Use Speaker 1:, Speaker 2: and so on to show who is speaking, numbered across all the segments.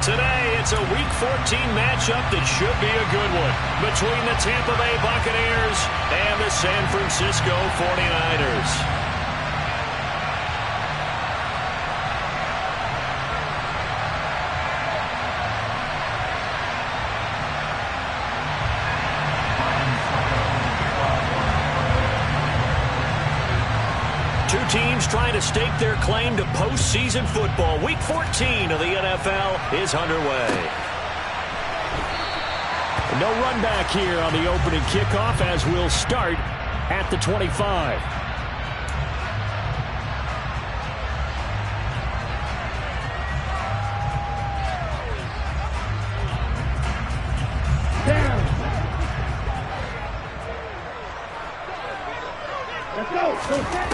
Speaker 1: Today, it's a Week 14 matchup that should be a good one between the Tampa Bay Buccaneers and the San Francisco 49ers. Two teams trying to stake their claim to postseason football. Week 14 of the NFL is underway. No run back here on the opening kickoff as we'll start at the 25.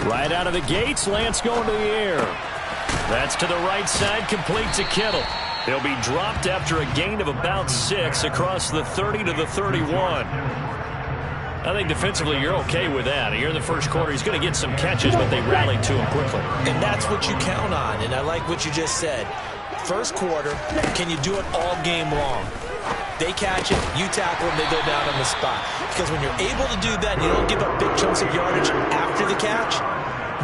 Speaker 1: Right out of the gates, Lance going to the air. That's to the right side, complete to Kittle. He'll be dropped after a gain of about 6 across the 30 to the 31. I think defensively you're okay with that. Here in the first quarter, he's going to get some catches, but they rallied to him quickly.
Speaker 2: And that's what you count on, and I like what you just said. First quarter, can you do it all game long? They catch it, you tackle them, they go down on the spot. Because when you're able to do that and you don't give up big chunks of yardage after the catch,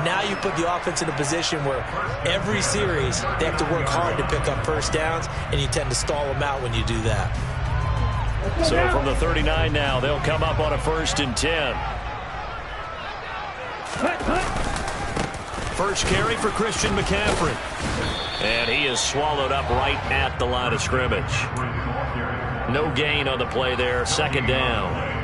Speaker 2: now you put the offense in a position where every series they have to work hard to pick up first downs, and you tend to stall them out when you do that.
Speaker 1: So from the 39 now, they'll come up on a 1st and 10. First carry for Christian McCaffrey. And he is swallowed up right at the line of scrimmage. No gain on the play there. 2nd down.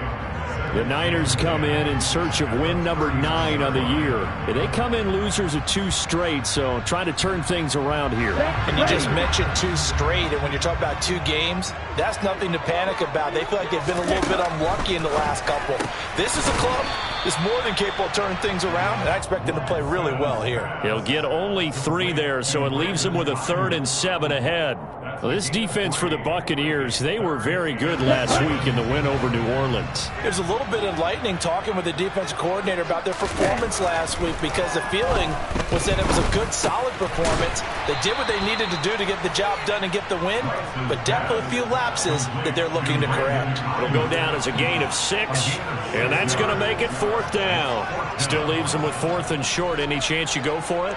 Speaker 1: The Niners come in search of win number 9 on the year. They come in losers of 2 straight, so trying to turn things around here.
Speaker 3: And you just mentioned 2 straight, and when you're talking about 2 games, that's nothing to panic about. They feel like they've been a little bit unlucky in the last couple. This is a club that's more than capable of turning things around, and I expect them to play really well here.
Speaker 1: He'll get only 3 there, so it leaves him with a 3rd and 7 ahead. Well, this defense for the Buccaneers, they were very good last week in the win over New Orleans.
Speaker 3: There's a little bit enlightening talking with the defensive coordinator about their performance last week, because the feeling was that it was a good, solid performance. They did what they needed to do to get the job done and get the win, but definitely a few lapses that they're looking to correct.
Speaker 1: It'll go down as a gain of 6, and that's going to make it 4th down. Still leaves them with 4th and short. Any chance you go for it?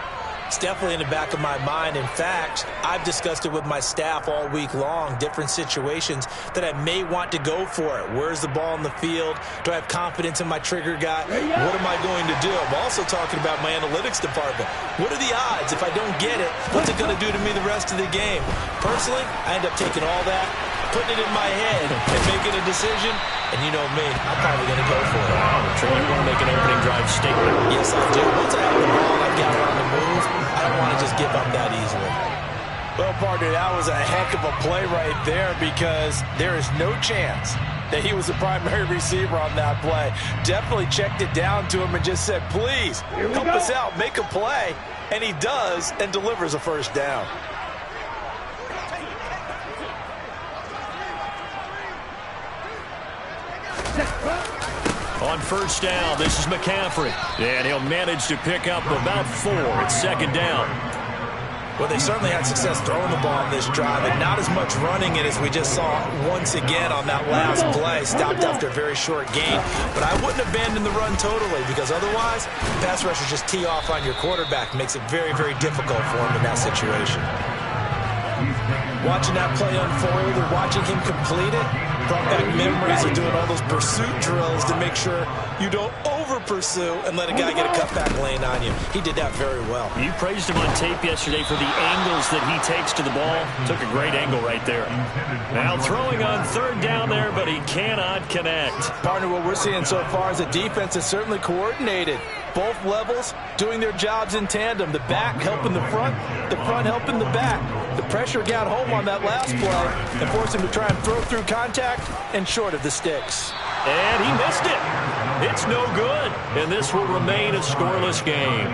Speaker 2: It's definitely in the back of my mind. In fact, I've discussed it with my staff all week long, different situations that I may want to go for it. Where's the ball in the field? Do I have confidence in my trigger guy? What am I going to do? I'm also talking about my analytics department. What are the odds? If I don't get it, what's it going to do to me the rest of the game? Personally, I end up taking all that, putting it in my head, and making a decision. And you know me, I'm probably going to go for it.
Speaker 1: Trey, you want to make an opening drive statement?
Speaker 2: Yes, I do. Once I have the ball, I've got it on the move. I don't want to just give up that easily.
Speaker 3: Well, partner, that was a heck of a play right there, because there is no chance that he was the primary receiver on that play. Definitely checked it down to him and just said, please, help us out, make a play. And he does, and delivers a 1st down.
Speaker 1: On 1st down, this is McCaffrey. And he'll manage to pick up about 4. It's 2nd down.
Speaker 2: Well, they certainly had success throwing the ball on this drive, and not as much running it as we just saw once again on that last play. Stopped after a very short gain. But I wouldn't abandon the run totally, because otherwise, pass rushers just tee off on your quarterback. Makes it very, very difficult for him in that situation. Watching that play unfold or watching him complete it brought back memories of doing all those pursuit drills to make sure you don't over-pursue and let a guy get a cutback lane on you. He did that very well.
Speaker 1: You praised him on tape yesterday for the angles that he takes to the ball. Took a great angle right there. Now throwing on 3rd down there, but he cannot connect.
Speaker 3: Partner, what we're seeing so far is a defense that's certainly coordinated. Both levels doing their jobs in tandem. The back helping the front helping the back. The pressure got home on that last play and forced him to try and throw through contact and short of the sticks.
Speaker 1: And he missed it. It's no good. And this will remain a scoreless game.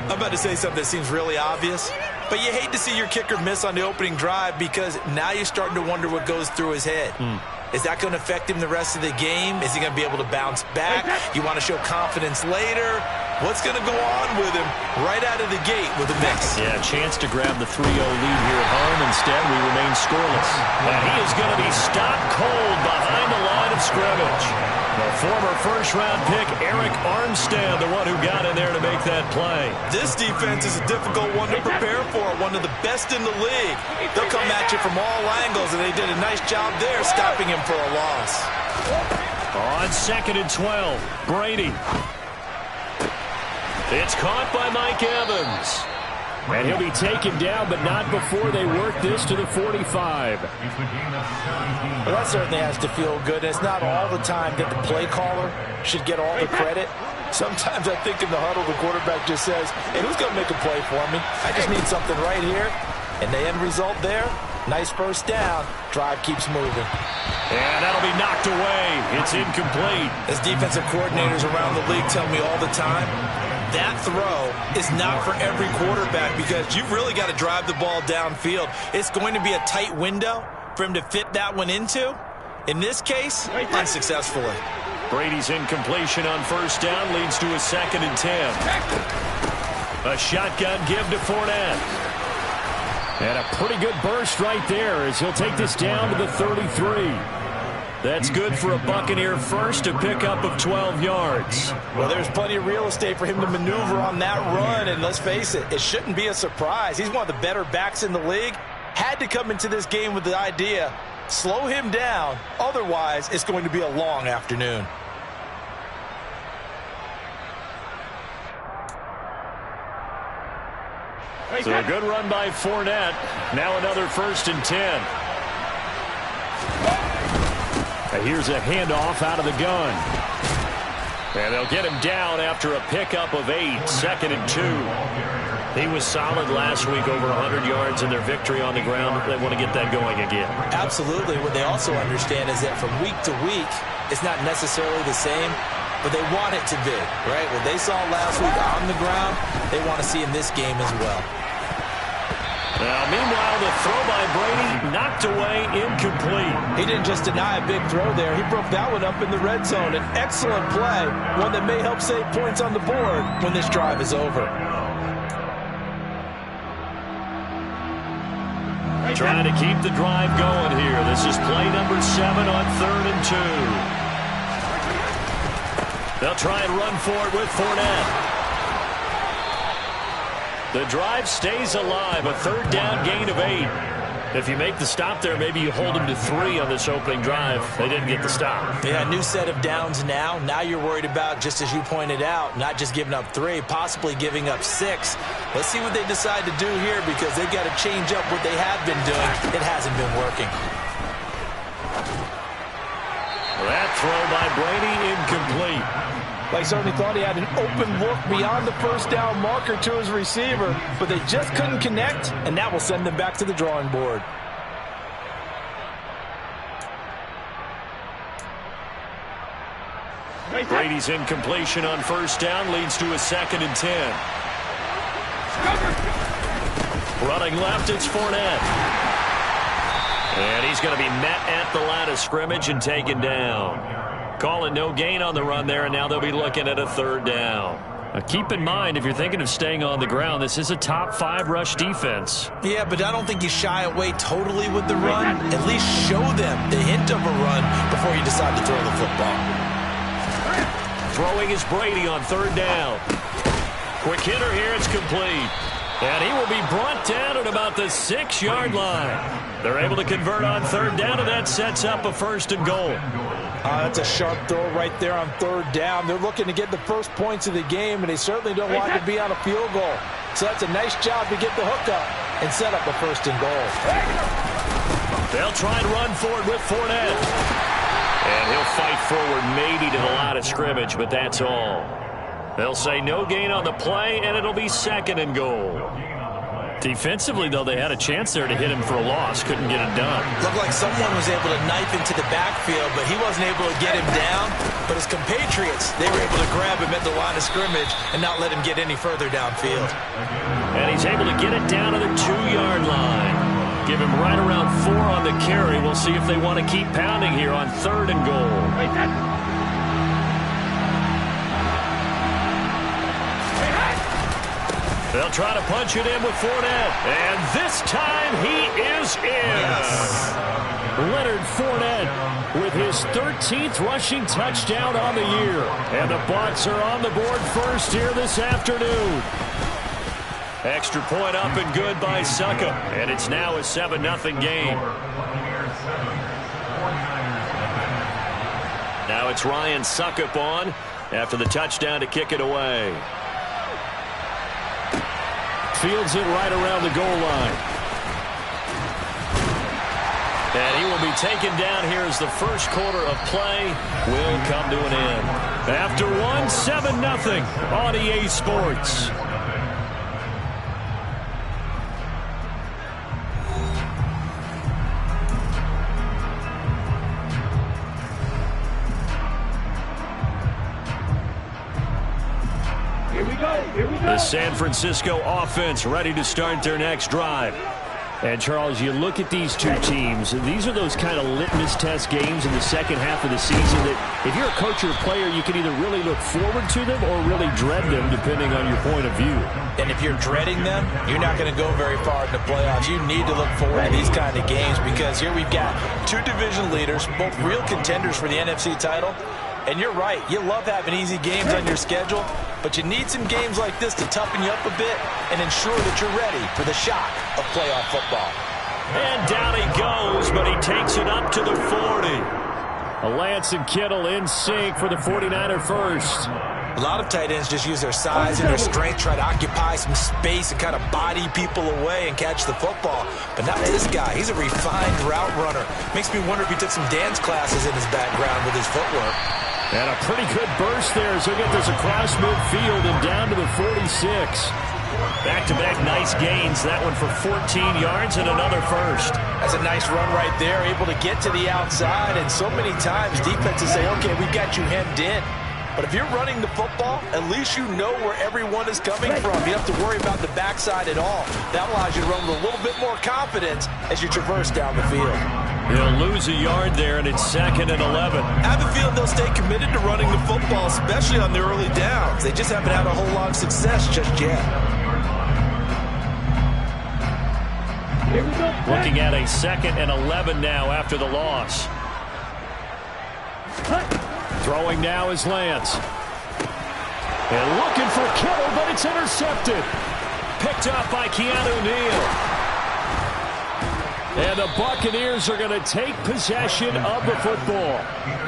Speaker 2: I'm about to say something that seems really obvious, but you hate to see your kicker miss on the opening drive, because now you're starting to wonder what goes through his head. Is that going to affect him the rest of the game? Is he going to be able to bounce back? You want to show confidence later? What's going to go on with him right out of the gate with a miss?
Speaker 1: Yeah, chance to grab the 3-0 lead here at home. Instead, we remain scoreless. And he is going to be stopped cold behind the line of scrimmage. The former first-round pick, Arik Armstead, the one who got in there to make that play.
Speaker 2: This defense is a difficult one to prepare for, one of the best in the league. They'll come at you from all angles, and they did a nice job there stopping him for a loss.
Speaker 1: On 2nd and 12, Brady. It's caught by Mike Evans. And he'll be taken down, but not before they work this to the 45.
Speaker 2: Well, that certainly has to feel good. It's not all the time that the play caller should get all the credit. Sometimes I think in the huddle, the quarterback just says, hey, who's going to make a play for me? I just need something right here. And the end result there, nice first down. Drive keeps moving.
Speaker 1: And that'll be knocked away. It's incomplete.
Speaker 2: As defensive coordinators around the league tell me all the time, that throw is not for every quarterback because you've really got to drive the ball downfield. It's going to be a tight window for him to fit that one into. In this case, unsuccessfully.
Speaker 1: Brady's incompletion on first down leads to a 2nd and 10. A shotgun give to Fournette. And a pretty good burst right there as he'll take this down to the 33. That's good for a Buccaneer first, a pickup of 12 yards.
Speaker 2: Well, there's plenty of real estate for him to maneuver on that run, and let's face it, it shouldn't be a surprise. He's one of the better backs in the league. Had to come into this game with the idea, slow him down, otherwise it's going to be a long afternoon.
Speaker 1: So a good run by Fournette. Now another 1st and 10. Here's a handoff out of the gun. And they'll get him down after a pickup of 8, 2nd and 2. He was solid last week, over 100 yards in their victory on the ground. They want to get that going again.
Speaker 2: Absolutely. What they also understand is that from week to week, it's not necessarily the same, but they want it to be, right? What they saw last week on the ground, they want to see in this game as well.
Speaker 1: Meanwhile, the throw by Brady knocked away, incomplete.
Speaker 2: He didn't just deny a big throw there. He broke that one up in the red zone. An excellent play, one that may help save points on the board when this drive is over.
Speaker 1: Trying to keep the drive going here. This is play number 7 on 3rd and 2. They'll try and run for it with Fournette. The drive stays alive, a 3rd down gain of 8. If you make the stop there, maybe you hold them to 3 on this opening drive. They didn't get the stop.
Speaker 2: Yeah, new set of downs now. Now you're worried about, just as you pointed out, not just giving up 3, possibly giving up 6. Let's see what they decide to do here because they've got to change up what they have been doing. It hasn't been working.
Speaker 1: That throw by Brady, incomplete.
Speaker 2: They certainly thought he had an open look beyond the first down marker to his receiver, but they just couldn't connect, and that will send them back to the drawing board.
Speaker 1: Brady's incompletion on first down leads to a 2nd and 10. Running left, it's Fournette. And he's going to be met at the line of scrimmage and taken down. Calling no gain on the run there, and now they'll be looking at a 3rd down. Keep in mind, if you're thinking of staying on the ground, this is a top 5 rush defense.
Speaker 2: Yeah, but I don't think you shy away totally with the run. At least show them the hint of a run before you decide to throw the football.
Speaker 1: Throwing is Brady on 3rd down. Quick hitter here, it's complete. And he will be brought down at about the 6-yard line. They're able to convert on 3rd down, and that sets up a 1st and goal.
Speaker 2: That's a sharp throw right there on 3rd down. They're looking to get the first points of the game, and they certainly don't want to be on a field goal. So that's a nice job to get the hook up and set up a 1st and goal.
Speaker 1: They'll try and run forward with Fournette. And he'll fight forward maybe to the line of scrimmage, but that's all. They'll say no gain on the play, and it'll be 2nd and goal. Defensively, though, they had a chance there to hit him for a loss. Couldn't get it done.
Speaker 2: Looked like someone was able to knife into the backfield, but he wasn't able to get him down. But his compatriots, they were able to grab him at the line of scrimmage and not let him get any further downfield.
Speaker 1: And he's able to get it down to the 2-yard line. Give him right around 4 on the carry. We'll see if they want to keep pounding here on 3rd and goal. They'll try to punch it in with Fournette. And this time he is in. Yes. Leonard Fournette with his 13th rushing touchdown on the year. And the Bucs are on the board first here this afternoon. Extra point up and good by Succop. And it's now a 7-0 game. Now it's Ryan Succop on after the touchdown to kick it away. Fields it right around the goal line. And he will be taken down here as the first quarter of play will come to an end. After one, 7-0 on EA Sports. The San Francisco offense ready to start their next drive. And, Charles, you look at these two teams, these are those kind of litmus test games in the second half of the season that if you're a coach or a player, you can either really look forward to them or really dread them, depending on your point of view.
Speaker 2: And if you're dreading them, you're not going to go very far in the playoffs. You need to look forward to these kind of games because here we've got two division leaders, both real contenders for the NFC title. And you're right, you love having easy games on your schedule, but you need some games like this to toughen you up a bit and ensure that you're ready for the shock of playoff football.
Speaker 1: And down he goes, but he takes it up to the 40. Lance and Kittle in sync for the 49er first.
Speaker 2: A lot of tight ends just use their size and their strength, try to occupy some space and kind of body people away and catch the football. But not this guy. He's a refined route runner. Makes me wonder if he took some dance classes in his background with his footwork.
Speaker 1: And a pretty good burst there as he'll get this across midfield and down to the 46. Back-to-back nice gains. That one for 14 yards and another first.
Speaker 2: That's a nice run right there, able to get to the outside. And so many times defenses say, okay, we've got you hemmed in. But if you're running the football, at least you know where everyone is coming from. You don't have to worry about the backside at all. That allows you to run with a little bit more confidence as you traverse down the field.
Speaker 1: He'll lose a yard there, and it's 2nd and 11.
Speaker 2: I have a feeling they'll stay committed to running the football, especially on the early downs. They just haven't had a whole lot of success just yet.
Speaker 1: Looking at a 2nd and 11 now after the loss. Throwing now is Lance. And looking for Kittle, but it's intercepted. Picked up by Keanu Neal. And the Buccaneers are going to take possession of the football.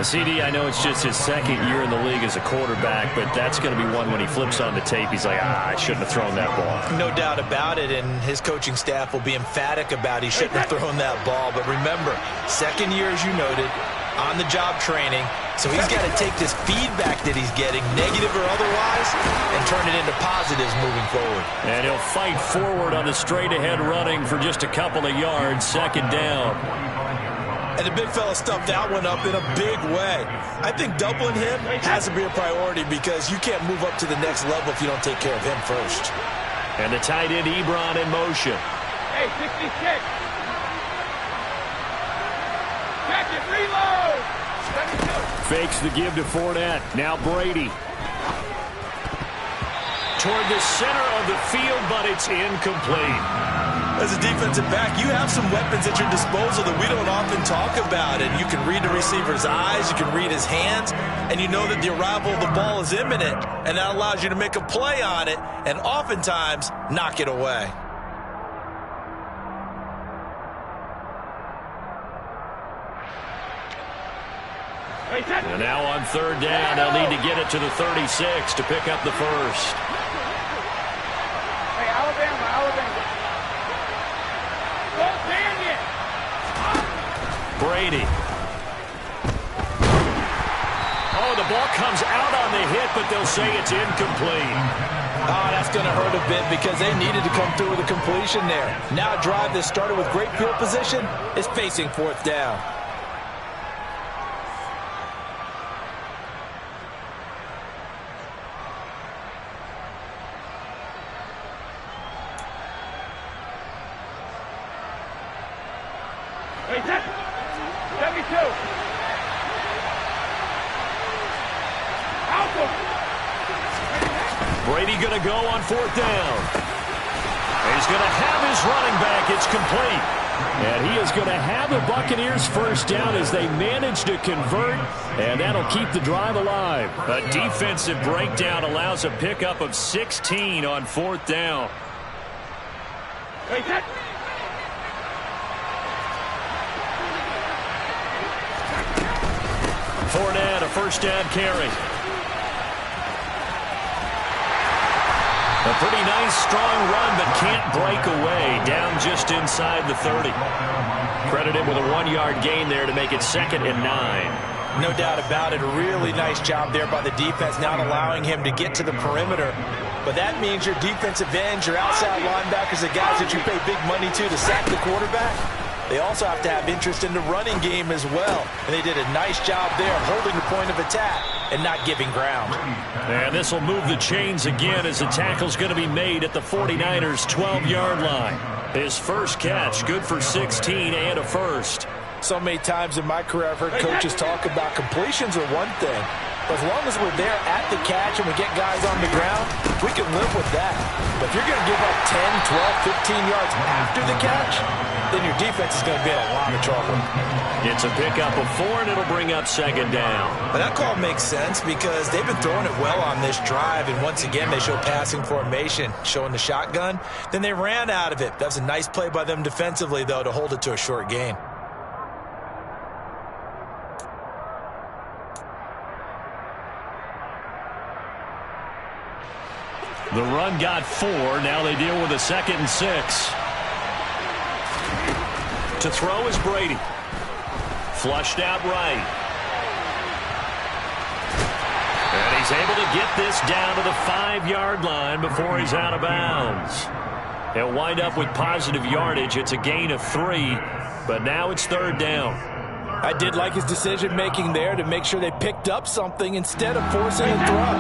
Speaker 1: CD, I know it's just his 2nd year in the league as a quarterback, but that's going to be one when he flips on the tape. He's like, I shouldn't have thrown that ball.
Speaker 2: No doubt about it, and his coaching staff will be emphatic about he shouldn't have thrown that ball. But remember, 2nd year, as you noted, on-the-job training. So he's got to take this feedback that he's getting, negative or otherwise, and turn it into positives moving forward.
Speaker 1: And he'll fight forward on the straight-ahead running for just a couple of yards, 2nd down.
Speaker 2: And the big fella stuffed that one up in a big way. I think doubling him has to be a priority because you can't move up to the next level if you don't take care of him first.
Speaker 1: And the tight end Ebron in motion.
Speaker 4: Hey, 66. Catch it, reload.
Speaker 1: Fakes the give to Fournette. Now Brady. Toward the center of the field, but it's incomplete.
Speaker 2: As a defensive back, you have some weapons at your disposal that we don't often talk about. And you can read the receiver's eyes, you can read his hands, and you know that the arrival of the ball is imminent. And that allows you to make a play on it and oftentimes knock it away.
Speaker 1: And now on 3rd down, they'll need to get it to the 36 to pick up the first.
Speaker 4: Hey, Alabama. Don't stand it.
Speaker 1: Brady. Oh, the ball comes out on the hit, but they'll say it's incomplete.
Speaker 2: Oh, that's going to hurt a bit because they needed to come through with a completion there. Now a drive that started with great field position is facing 4th down.
Speaker 4: Hey, 72.
Speaker 1: Brady going to go on 4th down. He's going to have his running back. It's complete. And he is going to have the Buccaneers first down as they manage to convert, and that'll keep the drive alive. A defensive breakdown allows a pickup of 16 on 4th down. Fournette, a first down carry. A pretty nice, strong run, but can't break away. Down just inside the 30. Credited with a 1-yard gain there to make it 2nd and 9.
Speaker 2: No doubt about it. A really nice job there by the defense, not allowing him to get to the perimeter. But that means your defensive ends, your outside linebackers, the guys that you pay big money to sack the quarterback, they also have to have interest in the running game as well. And they did a nice job there holding the point of attack and not giving ground.
Speaker 1: And this will move the chains again as the tackle's going to be made at the 49ers' 12-yard line. His first catch, good for 16 and a first.
Speaker 2: So many times in my career I've heard coaches talk about completions are one thing. But as long as we're there at the catch and we get guys on the ground, we can live with that. But if you're going to give up 10, 12, 15 yards after the catch, then your defense is going to be in a lot of trouble.
Speaker 1: It's a pickup of 4, and it'll bring up 2nd down.
Speaker 2: But that call makes sense because they've been throwing it well on this drive, and once again they show passing formation, showing the shotgun. Then they ran out of it. That was a nice play by them defensively, though, to hold it to a short gain.
Speaker 1: The run got 4. Now they deal with a 2nd and 6. To throw is Brady. Flushed out right. And he's able to get this down to the 5-yard line before he's out of bounds. He'll wind up with positive yardage. It's a gain of 3, but now it's 3rd down.
Speaker 2: I did like his decision-making there to make sure they picked up something instead of forcing a throw.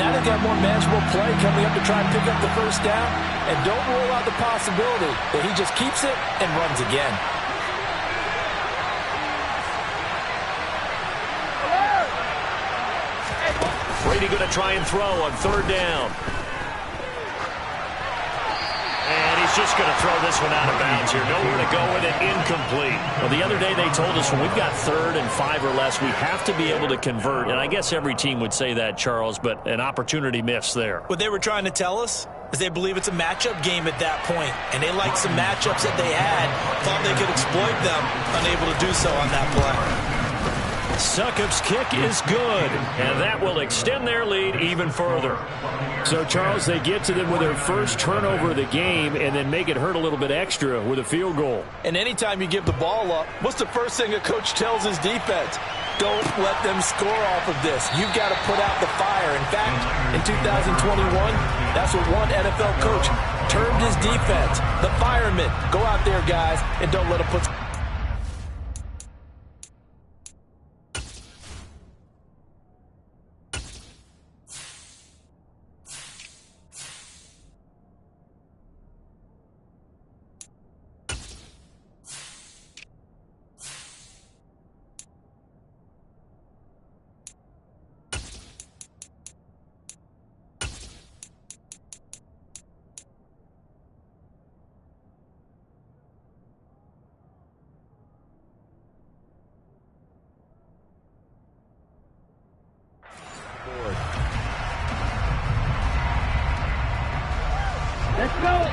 Speaker 2: Now they've got more manageable play coming up to try and pick up the first down, and don't rule out the possibility that he just keeps it and runs again.
Speaker 1: Brady going to try and throw on 3rd down. And he's just going to throw this one out of bounds here. Nowhere to go with it. Incomplete. Well, the other day they told us when we've got 3rd and 5 or less, we have to be able to convert. And I guess every team would say that, Charles, but an opportunity missed there.
Speaker 2: What they were trying to tell us is they believe it's a matchup game at that point, and they liked some matchups that they had, thought they could exploit them, unable to do so on that play.
Speaker 1: Succop's kick is good, and that will extend their lead even further.
Speaker 5: So, Charles, they get to them with their first turnover of the game and then make it hurt a little bit extra with a field goal.
Speaker 2: And anytime you give the ball up, what's the first thing a coach tells his defense? Don't let them score off of this. You've got to put out the fire. In fact, in 2021, that's what one NFL coach termed his defense. The firemen. Go out there, guys, and don't let them put...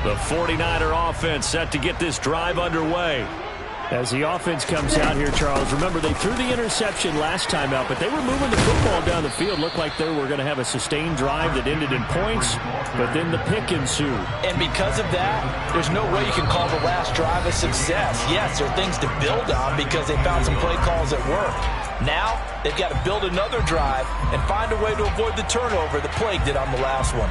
Speaker 1: The 49er offense set to get this drive underway.
Speaker 5: As the offense comes out here, Charles, remember they threw the interception last time out, but they were moving the football down the field. Looked like they were going to have a sustained drive that ended in points, but then the pick ensued.
Speaker 2: And because of that, there's no way you can call the last drive a success. Yes, there are things to build on because they found some play calls that worked. Now, they've got to build another drive and find a way to avoid the turnover the Plague did on the last one.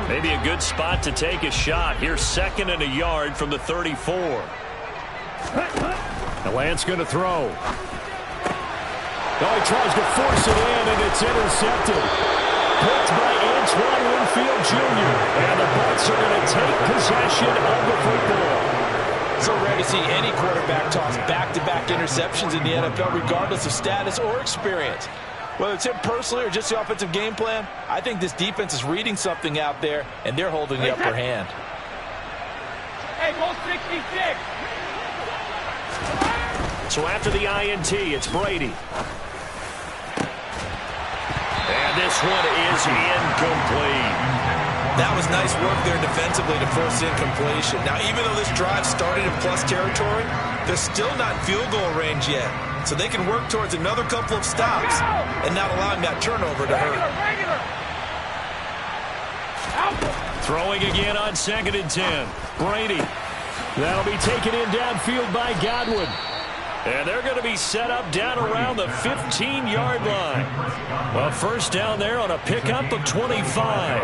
Speaker 1: Maybe a good spot to take a shot. Here's 2nd and a yard from the 34.
Speaker 5: Now Lance going to throw. Oh, he tries to force it in, and it's intercepted. Picked by Antoine Winfield Jr. And the Bucs are going to take possession of the football.
Speaker 2: So rare to see any quarterback toss back-to-back interceptions in the NFL, regardless of status or experience. Whether it's him personally or just the offensive game plan, I think this defense is reading something out there, and they're holding the upper hand.
Speaker 4: Hey, goal 66.
Speaker 1: So after the INT, it's Brady. And this one is incomplete.
Speaker 2: That was nice work there defensively to force incompletion. Now, even though this drive started in plus territory, they're still not in field goal range yet. So they can work towards another couple of stops and not allowing that turnover to hurt.
Speaker 1: Throwing again on 2nd and 10. Brady. That'll be taken in downfield by Godwin. And they're going to be set up down around the 15-yard line. A first down there on a pickup of 25.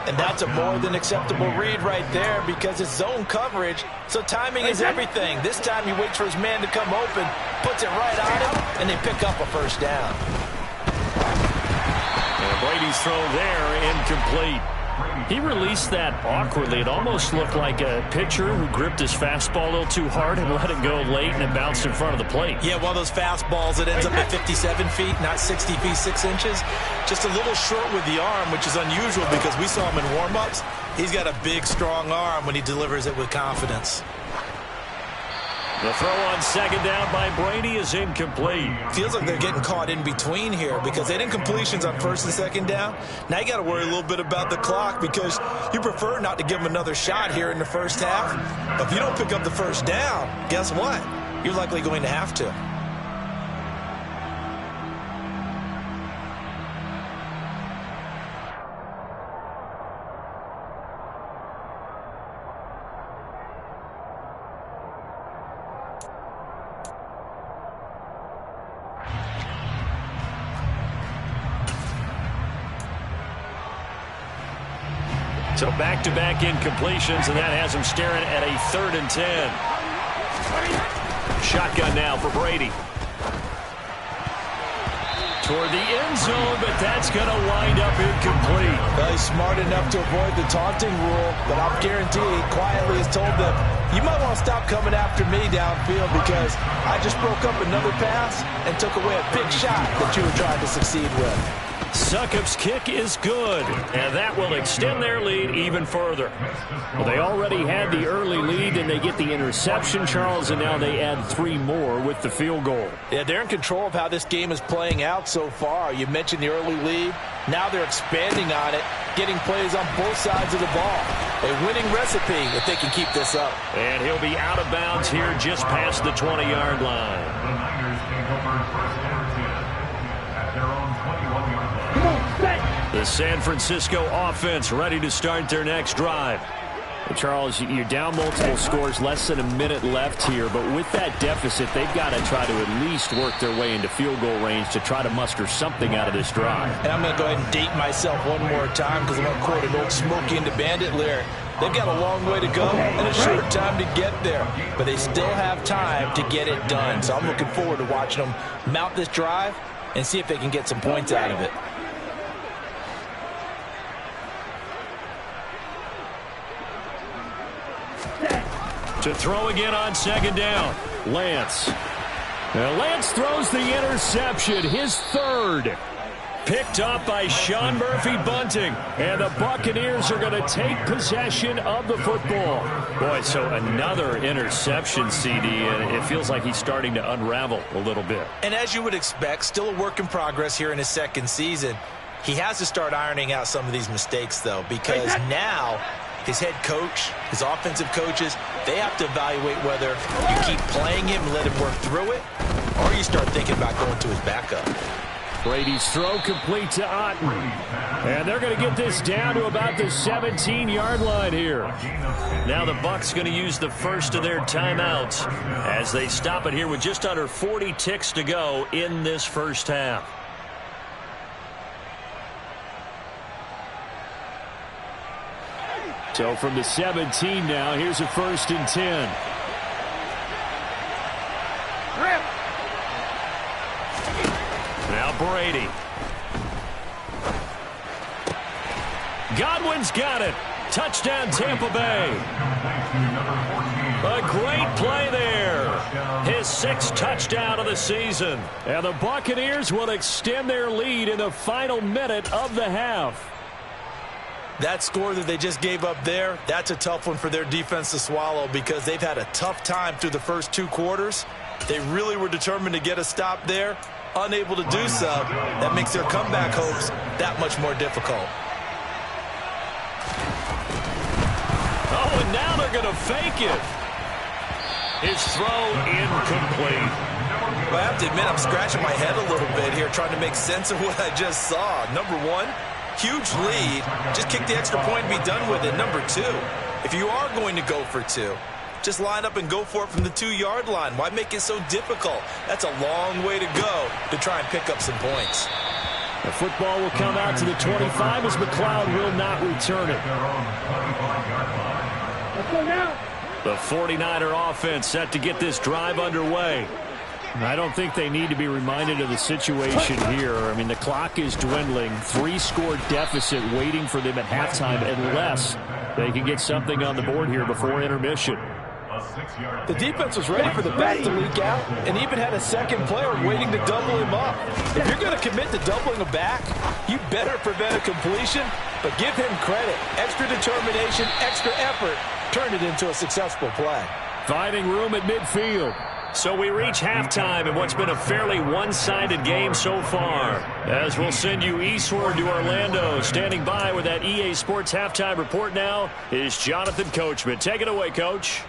Speaker 2: And that's a more than acceptable read right there because it's zone coverage, so timing is everything. This time he waits for his man to come open, puts it right on him, and they pick up a first down.
Speaker 1: And Brady's throw there incomplete. He released that awkwardly. It almost looked like a pitcher who gripped his fastball a little too hard and let it go late, and it bounced in front of the plate.
Speaker 2: Yeah, one of those fastballs that ends up at 57 feet, not 60 feet, 6 inches. Just a little short with the arm, which is unusual because we saw him in warm-ups. He's got a big, strong arm when he delivers it with confidence.
Speaker 1: The throw on 2nd down by Brady is incomplete.
Speaker 2: Feels like they're getting caught in between here because they didn't completions on 1st and 2nd down. Now you got to worry a little bit about the clock because you prefer not to give them another shot here in the first half. But if you don't pick up the first down, guess what? You're likely going to have to.
Speaker 1: So back-to-back incompletions, and that has him staring at a 3rd and 10. Shotgun now for Brady. Toward the end zone, but that's going to wind up incomplete.
Speaker 2: Well, he's smart enough to avoid the taunting rule, but I'll guarantee he quietly has told them, you might want to stop coming after me downfield because I just broke up another pass and took away a big shot that you were trying to succeed with.
Speaker 1: Succop's kick is good, and that will extend their lead even further. Well, they already had the early lead, and they get the interception, Charles, and now they add 3 more with the field goal.
Speaker 2: Yeah, they're in control of how this game is playing out so far. You mentioned the early lead. Now they're expanding on it, getting plays on both sides of the ball. A winning recipe if they can keep this up.
Speaker 1: And he'll be out of bounds here just past the 20-yard line. The San Francisco offense ready to start their next drive.
Speaker 5: Well, Charles, you're down multiple scores, less than a minute left here, but with that deficit, they've got to try to at least work their way into field goal range to try to muster something out of this drive.
Speaker 2: And I'm going to go ahead and date myself one more time because I'm going to quote an old Smokey and the Bandit lyric. They've got a long way to go and a short time to get there, but they still have time to get it done. So I'm looking forward to watching them mount this drive and see if they can get some points out of it.
Speaker 1: To throw again on 2nd down, Lance. Now Lance throws the interception, his 3rd. Picked up by Sean Murphy-Bunting. And the Buccaneers are going to take possession of the football. Boy, so another interception, CD, and it feels like he's starting to unravel a little bit.
Speaker 2: And as you would expect, still a work in progress here in his 2nd season. He has to start ironing out some of these mistakes, though, because now his head coach, his offensive coaches, they have to evaluate whether you keep playing him and let him work through it, or you start thinking about going to his backup.
Speaker 5: Brady's throw complete to Otten. And they're going to get this down to about the 17-yard line here.
Speaker 1: Now the Bucs going to use the first of their timeouts as they stop it here with just under 40 ticks to go in this first half.
Speaker 5: So from the 17 now, here's a 1st and 10.
Speaker 4: Rip.
Speaker 1: Now Brady. Godwin's got it. Touchdown Tampa Bay. A great play there. His 6th touchdown of the season.
Speaker 5: And the Buccaneers will extend their lead in the final minute of the half.
Speaker 2: That score that they just gave up there, that's a tough one for their defense to swallow because they've had a tough time through the first 2 quarters. They really were determined to get a stop there. Unable to do so, that makes their comeback hopes that much more difficult.
Speaker 1: Oh, and now they're going to fake it. His throw incomplete.
Speaker 2: Well, I have to admit, I'm scratching my head a little bit here trying to make sense of what I just saw. Number one, huge lead. Just kick the extra point and be done with it. Number two, if you are going to go for 2, just line up and go for it from the 2-yard line. Why make it so difficult? That's a long way to go to try and pick up some points.
Speaker 5: The football will come out to the 25 as McLeod will not return it.
Speaker 4: Let's go now.
Speaker 1: The 49er offense set to get this drive underway.
Speaker 5: I don't think they need to be reminded of the situation here. I mean, the clock is dwindling. 3-score deficit waiting for them at halftime unless they can get something on the board here before intermission.
Speaker 3: The defense was ready for the back to leak out and even had a second player waiting to double him up. If you're going to commit to doubling a back, you better prevent a completion, but give him credit. Extra determination, extra effort turned it into a successful play.
Speaker 5: Finding room at midfield.
Speaker 1: So we reach halftime in what's been a fairly one-sided game so far. As we'll send you eastward to Orlando. Standing by with that EA Sports halftime report now is Jonathan Coachman. Take it away, Coach.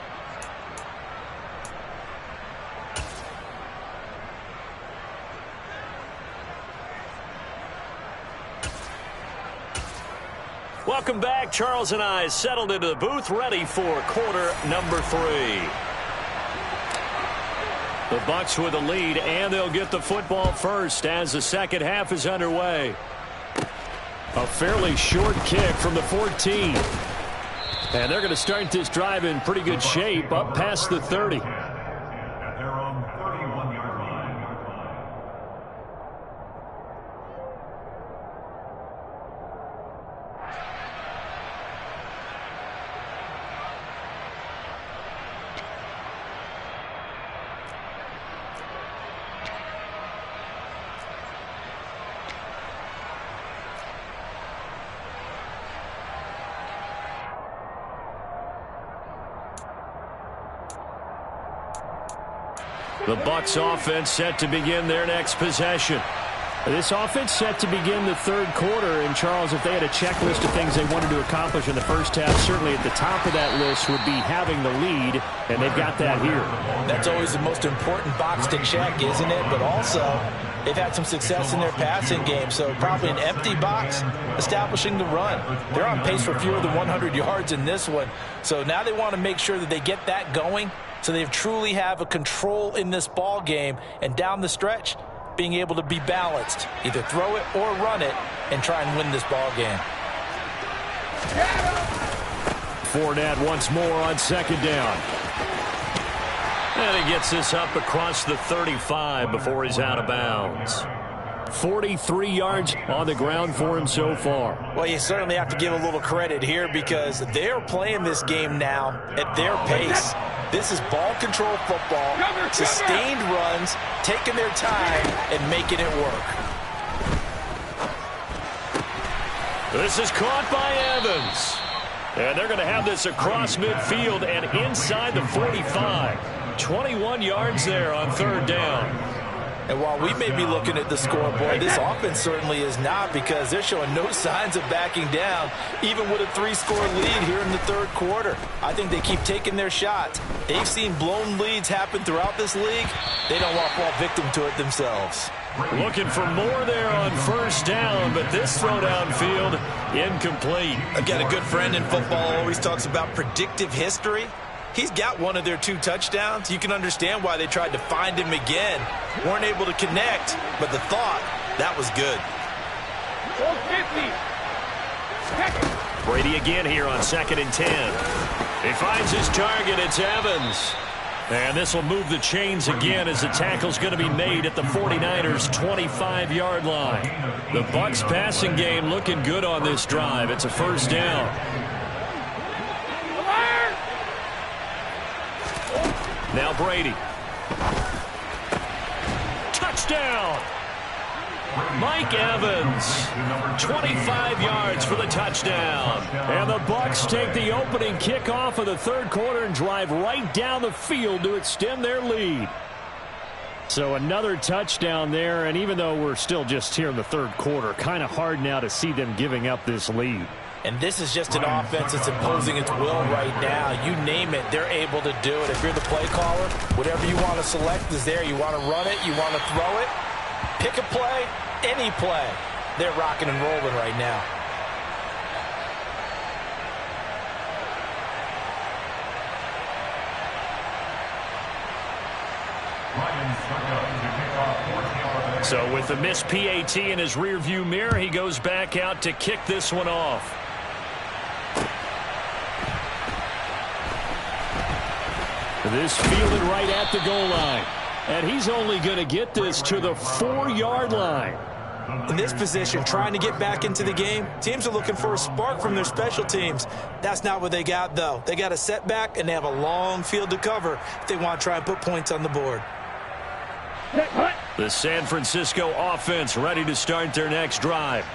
Speaker 1: Welcome back. Charles and I settled into the booth, ready for quarter number 3. The Bucs with a lead, and they'll get the football first as the second half is underway.
Speaker 5: A fairly short kick from the 14. And they're going to start this drive in pretty good shape up past the 30.
Speaker 1: The Bucs offense set to begin their next possession.
Speaker 5: This offense set to begin the third quarter. And, Charles, if they had a checklist of things they wanted to accomplish in the first half, certainly at the top of that list would be having the lead, and they've got that here.
Speaker 2: That's always the most important box to check, isn't it? But also, they've had some success in their passing game, so probably an empty box establishing the run. They're on pace for fewer than 100 yards in this one. So now they want to make sure that they get that going so they truly have a control in this ball game, and down the stretch, being able to be balanced, either throw it or run it, and try and win this ball game.
Speaker 5: Fournette once more on second down.
Speaker 1: And he gets this up across the 35 before he's out of bounds.
Speaker 5: 43 yards on the ground for him so far.
Speaker 2: Well, you certainly have to give a little credit here because they're playing this game now at their pace. This is ball control football, sustained runs, taking their time and making it work.
Speaker 1: This is caught by Evans. And they're going to have this across midfield and inside the 45. 21 yards there on third down.
Speaker 2: And while we may be looking at the scoreboard, this offense certainly is not, because they're showing no signs of backing down, even with a 3-score lead here in the third quarter. I think they keep taking their shots. They've seen blown leads happen throughout this league. They don't want to fall victim to it themselves.
Speaker 1: Looking for more there on first down, but this throw downfield incomplete.
Speaker 2: I've got a good friend in football, always talks about predictive history. He's got one of their 2 touchdowns. You can understand why they tried to find him again. Weren't able to connect, but the thought, that was good.
Speaker 4: 50.
Speaker 1: Brady again here on 2nd and 10. He finds his target. It's Evans. And this will move the chains again as the tackle's going to be made at the 49ers' 25-yard line. The Bucs passing game looking good on this drive. It's a first down. Now Brady. Touchdown. Mike Evans, 25 yards for the touchdown.
Speaker 5: And the Bucs take the opening kickoff of the third quarter and drive right down the field to extend their lead. So another touchdown there, and even though we're still just here in the third quarter, kind of hard now to see them giving up this lead.
Speaker 2: And this is just an offense that's imposing its will right now. You name it, they're able to do it. If you're the play caller, whatever you want to select is there. You want to run it, you want to throw it, pick a play, any play. They're rocking and rolling right now.
Speaker 1: So with the missed PAT in his rearview mirror, he goes back out to kick this one off.
Speaker 5: This fielded right at the goal line. And he's only going to get this to the 4-yard line.
Speaker 2: In this position, trying to get back into the game, teams are looking for a spark from their special teams. That's not what they got, though. They got a setback, and they have a long field to cover if they want to try and put points on the board.
Speaker 1: The San Francisco offense ready to start their next drive.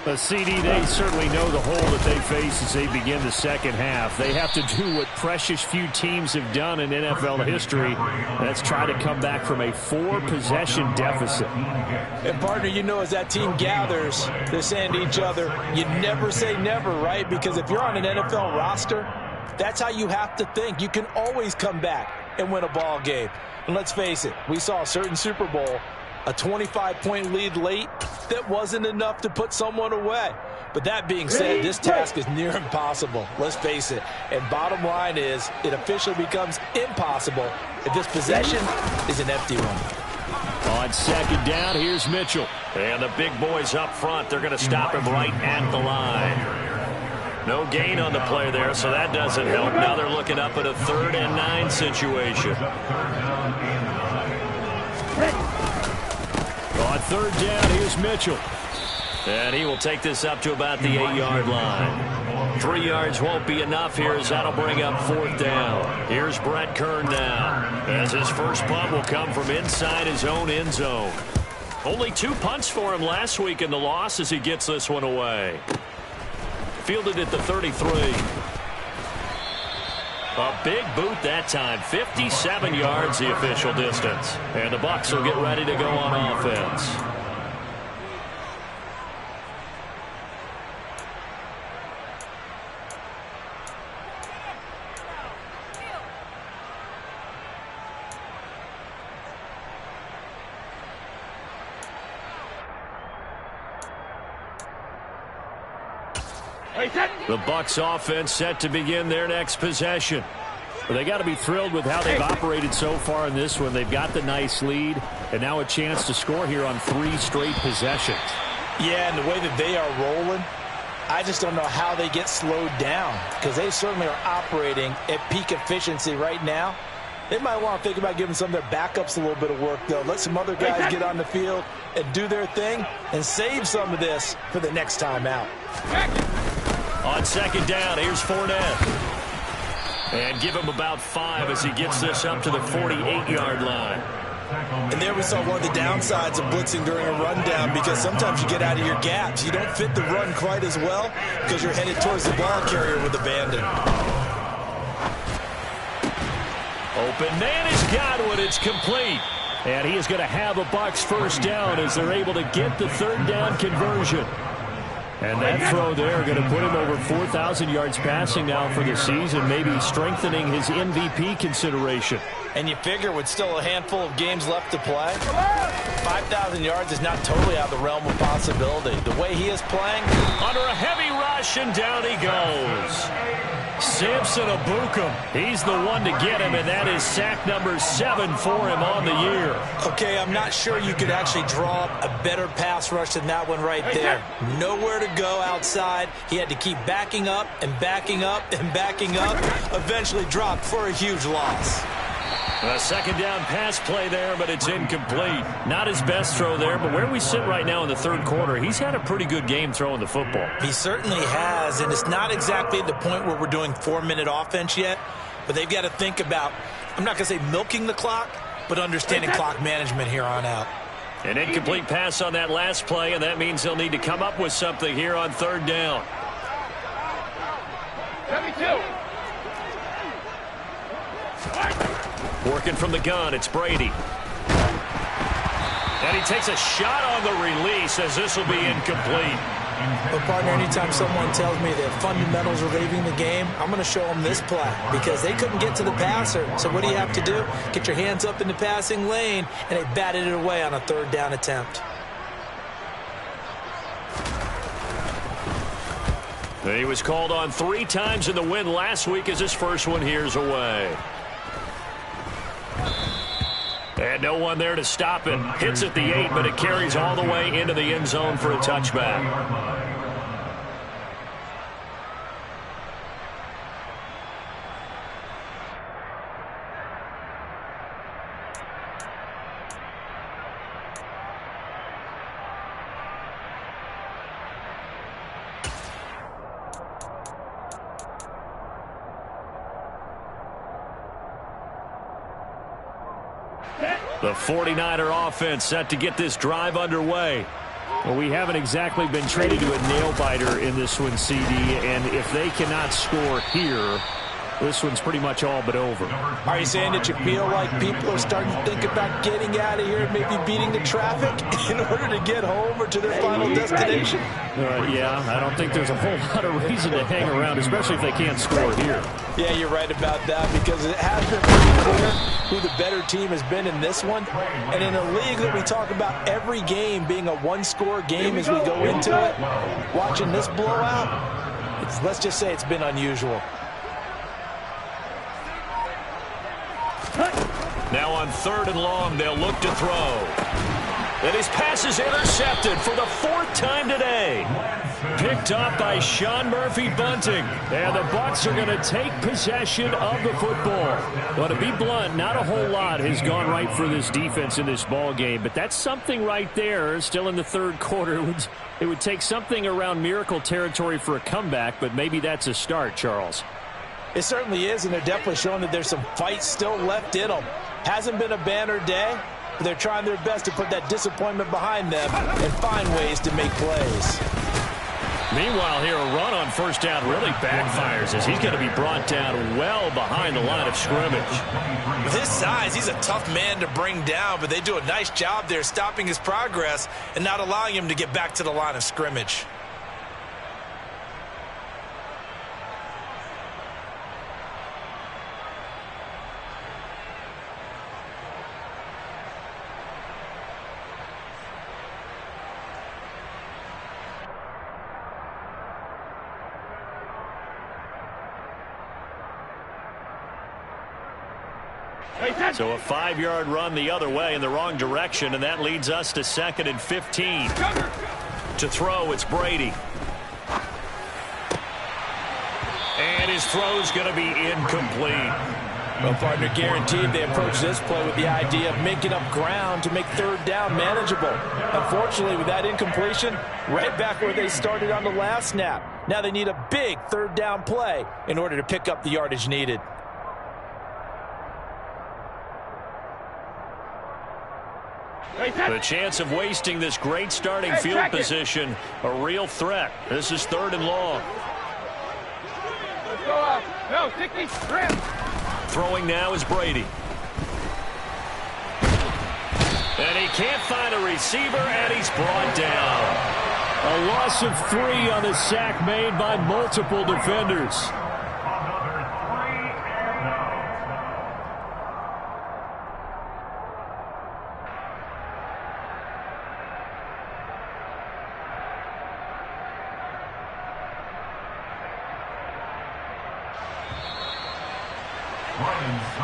Speaker 5: The CD, they certainly know the hole that they face as they begin the second half. They have to do what precious few teams have done in NFL history. That's try to come back from a 4-possession deficit.
Speaker 2: And, partner, you know, as that team gathers, they're saying to each other, you never say never, right? Because if you're on an NFL roster, that's how you have to think. You can always come back and win a ball game. And let's face it, we saw a certain Super Bowl, a 25-point lead late, that wasn't enough to put someone away. But that being said, this task is near impossible. Let's face it. And bottom line is, it officially becomes impossible if this possession is an empty one.
Speaker 5: On second down, here's Mitchell.
Speaker 1: And the big boys up front, they're going to stop him right at the line. No gain on the play there, so that doesn't help. Now they're looking up at a 3rd and 9 situation.
Speaker 5: On third down, here's Mitchell.
Speaker 1: And he will take this up to about the 8-yard line. 3 yards won't be enough here as that'll bring up 4th down. Here's Brett Kern now, as his first punt will come from inside his own end zone. Only 2 punts for him last week in the loss as he gets this one away. Fielded at the 33. A big boot that time. 57 yards the official distance. And the Bucs will get ready to go on offense. The Bucs offense set to begin their next possession. Well, they got to be thrilled with how they've operated so far in this one. They've got the nice lead, and now a chance to score here on 3 straight possessions.
Speaker 2: Yeah, and the way that they are rolling, I just don't know how they get slowed down, because they certainly are operating at peak efficiency right now. They might want to think about giving some of their backups a little bit of work, though. Let some other guys get on the field and do their thing and save some of this for the next time out.
Speaker 1: On second down, here's Fournette. And give him about 5 as he gets this up to the 48-yard line.
Speaker 2: And there we saw one of the downsides of blitzing during a rundown, because sometimes you get out of your gaps. You don't fit the run quite as well because you're headed towards the ball carrier with abandon.
Speaker 1: Open man has got one. It's complete.
Speaker 5: And he is going to have a Bucs first down as they're able to get the 3rd down conversion. And that throw there going to put him over 4,000 yards passing now for the season, maybe strengthening his MVP consideration.
Speaker 2: And you figure with still a handful of games left to play, 5,000 yards is not totally out of the realm of possibility. The way he is playing,
Speaker 1: under a heavy rush, and down he goes. Samson Ebukam, he's the one to get him, and that is sack number 7 for him on the year.
Speaker 2: Okay, I'm not sure you could actually draw up a better pass rush than that one right there. Nowhere to go outside. He had to keep backing up and backing up and backing up. Eventually dropped for a huge loss.
Speaker 1: A second down pass play there, but it's incomplete. Not his best throw there, but where we sit right now in the third quarter, he's had a pretty good game throwing the football.
Speaker 2: He certainly has, and it's not exactly at the point where we're doing 4-minute offense yet, but they've got to think about, I'm not going to say milking the clock, but understanding clock management here on out.
Speaker 1: An incomplete pass on that last play, and that means they'll need to come up with something here on third down.
Speaker 4: 72.
Speaker 1: Working from the gun, it's Brady. And he takes a shot on the release as this will be incomplete.
Speaker 2: Well, partner, anytime someone tells me the fundamentals are leaving the game, I'm going to show them this play because they couldn't get to the passer. So what do you have to do? Get your hands up in the passing lane, and they batted it away on a third down attempt.
Speaker 1: He was called on 3 times in the win last week as his first one here's away. And no one there to stop it. Hits at the 8, but it carries all the way into the end zone for a touchback. The 49er offense set to get this drive underway.
Speaker 5: Well, we haven't exactly been treated to a nail-biter in this one, CD, and if they cannot score here, this one's pretty much all but over.
Speaker 2: Are you saying that you feel like people are starting to think about getting out of here and maybe beating the traffic in order to get home or to their final destination?
Speaker 5: Yeah, I don't think there's a whole lot of reason to hang around, especially if they can't score here.
Speaker 2: Yeah, you're right about that because it has been pretty clear who the better team has been in this one. And in a league that we talk about every game being a one-score game as we go into it, watching this blowout, let's just say it's been unusual.
Speaker 1: Now on 3rd and long, they'll look to throw. And his pass is intercepted for the 4th time today. Picked up by Sean Murphy-Bunting. And the Bucs are going to take possession of the football. Well, to be blunt, not a whole lot has gone right for this defense in this ball game. But that's something right there. Still in the 3rd quarter. It would take something around miracle territory for a comeback, but maybe that's a start, Charles.
Speaker 2: It certainly is, and they're definitely showing that there's some fight still left in them. Hasn't been a banner day, but they're trying their best to put that disappointment behind them and find ways to make plays.
Speaker 1: Meanwhile, here, a run on 1st down really backfires as he's going to be brought down well behind the line of scrimmage.
Speaker 2: With his size, he's a tough man to bring down, but they do a nice job there stopping his progress and not allowing him to get back to the line of scrimmage.
Speaker 1: So a 5-yard run the other way in the wrong direction, and that leads us to 2nd and 15. To throw, it's Brady. And his throw's going to be incomplete.
Speaker 2: Well, partner, guaranteed they approach this play with the idea of making up ground to make 3rd down manageable. Unfortunately, with that incompletion, right back where they started on the last snap. Now they need a big 3rd down play in order to pick up the yardage needed.
Speaker 1: The chance of wasting this great starting field position, a real threat. This is 3rd and long.
Speaker 4: Let's go up. No, sticky. Grip.
Speaker 1: Throwing now is Brady. And he can't find a receiver, and he's brought down.
Speaker 5: A loss of 3 on the sack made by multiple defenders.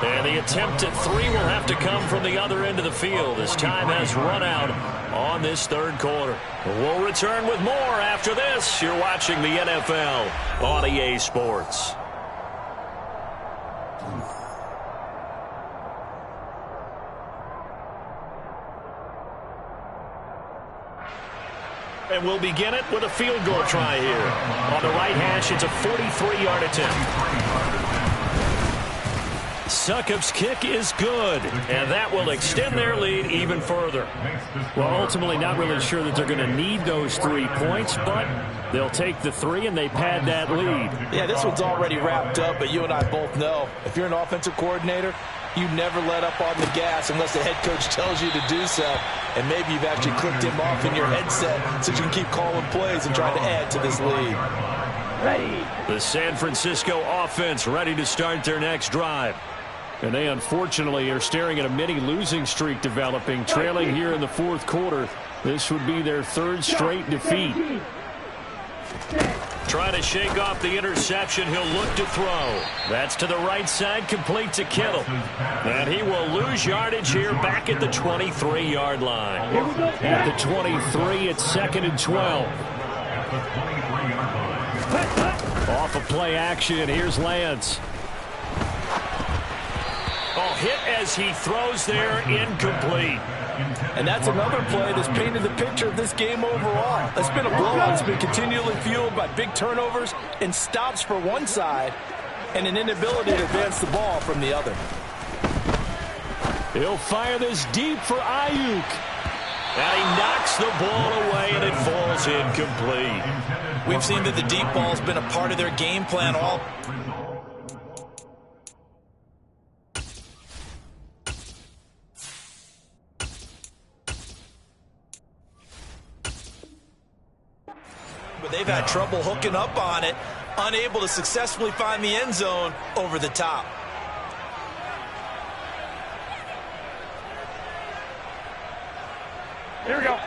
Speaker 1: And the attempt at 3 will have to come from the other end of the field as time has run out on this 3rd quarter. We'll return with more after this. You're watching the NFL on EA Sports. And we'll begin it with a field goal try here. On the right hash, it's a 43-yard attempt. Succop's kick is good, and that will extend their lead even further.
Speaker 5: Well, ultimately not really sure that they're going to need those 3 points, but they'll take the 3 and they pad that lead.
Speaker 2: Yeah, this one's already wrapped up, but you and I both know if you're an offensive coordinator, you never let up on the gas unless the head coach tells you to do so. And maybe you've actually clicked him off in your headset so you can keep calling plays and trying to add to this lead.
Speaker 1: Ready. The San Francisco offense ready to start their next drive.
Speaker 5: And they unfortunately are staring at a mini losing streak developing, trailing here in the 4th quarter. This would be their 3rd straight defeat.
Speaker 1: Trying to shake off the interception. He'll look to throw. That's to the right side, complete to Kittle. And he will lose yardage here back at the 23-yard line.
Speaker 5: At the 23, it's 2nd and 12. Off of play action, here's Lance.
Speaker 1: Oh, hit as he throws there, incomplete.
Speaker 2: And that's another play that's painted the picture of this game overall. It's been a blowout. It's been continually fueled by big turnovers and stops for one side and an inability to advance the ball from the other.
Speaker 5: He'll fire this deep for Ayuk.
Speaker 1: And he knocks the ball away, and it falls incomplete.
Speaker 2: We've seen that the deep ball's been a part of their game plan all. But they've had trouble hooking up on it, unable to successfully find the end zone over the top.
Speaker 4: Here we go.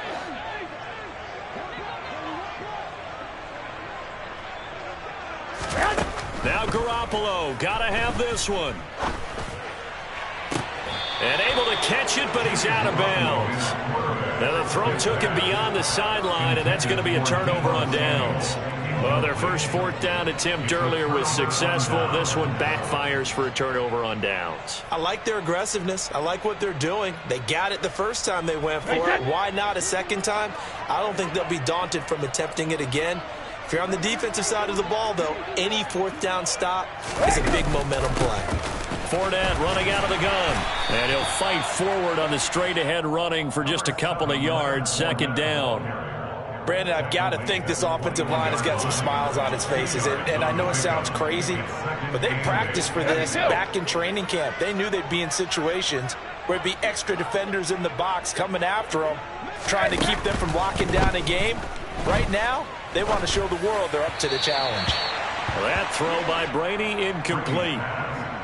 Speaker 1: Now Garoppolo, gotta have this one. And able to catch it, but he's out of bounds. Now the throw took him beyond the sideline, and that's going to be a turnover on downs. Well, their first 4th down attempt earlier was successful. This one backfires for a turnover on downs.
Speaker 2: I like their aggressiveness. I like what they're doing. They got it the first time they went for it. Why not a second time? I don't think they'll be daunted from attempting it again. If you're on the defensive side of the ball, though, any 4th down stop is a big momentum play.
Speaker 1: Fournette running out of the gun. And he'll fight forward on the straight-ahead running for just a couple of yards. 2nd down.
Speaker 2: Brandon, I've got to think this offensive line has got some smiles on its faces. And I know it sounds crazy, but they practiced for this back in training camp. They knew they'd be in situations where it'd be extra defenders in the box coming after them, trying to keep them from locking down a game. Right now, they want to show the world they're up to the challenge.
Speaker 1: That throw by Brady, incomplete.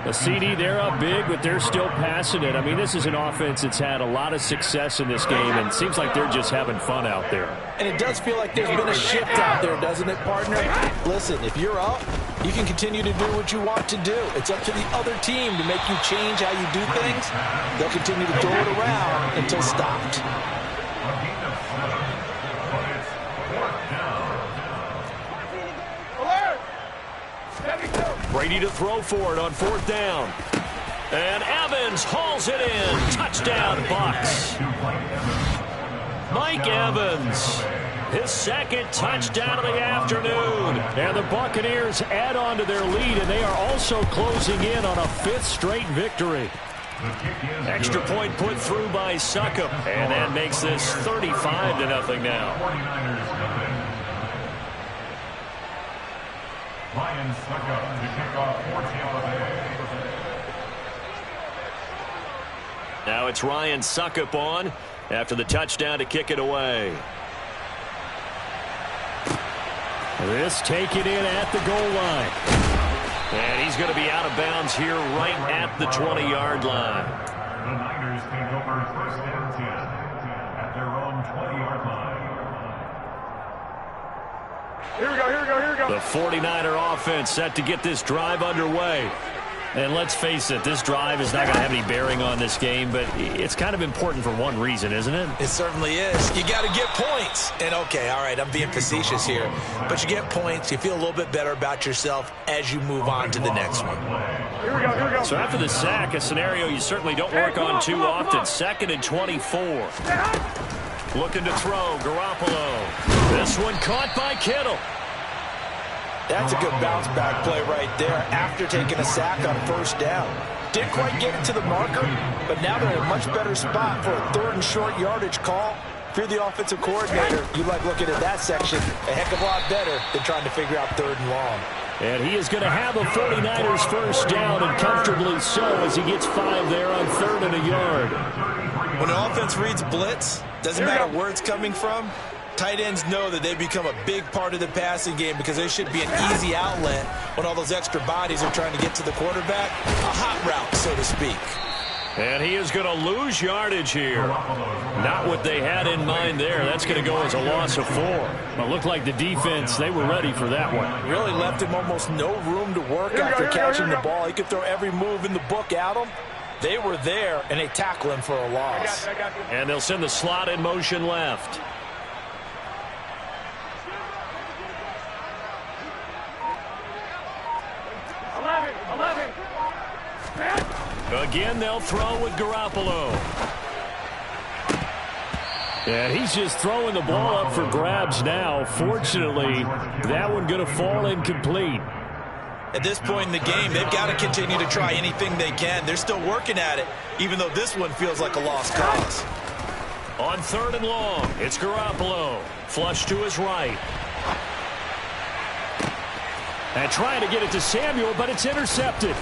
Speaker 5: A CD, they're up big, but they're still passing it. I mean, this is an offense that's had a lot of success in this game, and it seems like they're just having fun out there.
Speaker 2: And it does feel like there's been a shift out there, doesn't it, partner? Listen, if you're up, you can continue to do what you want to do. It's up to the other team to make you change how you do things. They'll continue to throw it around until stopped.
Speaker 1: Brady to throw for it on 4th down. And Evans hauls it in. Touchdown, Bucs. Mike Evans, his 2nd touchdown of the afternoon.
Speaker 5: And the Buccaneers add on to their lead, and they are also closing in on a 5th straight victory.
Speaker 1: Extra point put through by Succop. And that makes this 35-0 now.
Speaker 6: Ryan Succop to kick off for Tampa Bay.
Speaker 1: Now it's Ryan Succop on after the touchdown to kick it away.
Speaker 5: This taken in at the goal line.
Speaker 1: And he's going to be out of bounds here right at the 20-yard line.
Speaker 6: The Niners take over 1st and 10 at their own 20-yard line.
Speaker 4: Here we go, here we go, here we go.
Speaker 1: The 49er offense set to get this drive underway.
Speaker 5: And let's face it, this drive is not going to have any bearing on this game, but it's kind of important for one reason, isn't it?
Speaker 2: It certainly is. You got to get points. And, okay, all right, I'm being facetious here. But you get points. You feel a little bit better about yourself as you move on to the next one.
Speaker 4: Here we go, here we go.
Speaker 1: So after the sack, a scenario you certainly don't work on too often. 2nd and 24. Looking to throw, Garoppolo. This one caught by Kittle.
Speaker 2: That's a good bounce-back play right there after taking a sack on 1st down. Didn't quite get it to the marker, but now they're in a much better spot for a 3rd and short yardage call. If you're the offensive coordinator, you like looking at that section a heck of a lot better than trying to figure out 3rd and long.
Speaker 5: And he is going to have a 49ers first down, and comfortably so, as he gets 5 there on 3rd and a yard.
Speaker 2: When an offense reads blitz, doesn't matter where it's coming from, tight ends know that they become a big part of the passing game because they should be an easy outlet when all those extra bodies are trying to get to the quarterback. A hot route, so to speak.
Speaker 1: And he is going to lose yardage here. Not what they had in mind there. That's going to go as a loss of 4.
Speaker 5: Well, it looked like the defense, they were ready for that one.
Speaker 2: Really left him almost no room to work after catching the ball. He could throw every move in the book at him. They were there, and they tackle him for a loss.
Speaker 1: And they'll send the slot in motion left. Again, they'll throw with Garoppolo.
Speaker 5: And he's just throwing the ball up for grabs now. Fortunately, that one going to fall incomplete.
Speaker 2: At this point in the game, they've got to continue to try anything they can. They're still working at it, even though this one feels like a lost cause.
Speaker 1: On 3rd and long, it's Garoppolo. Flush to his right.
Speaker 5: And trying to get it to Samuel, but it's intercepted.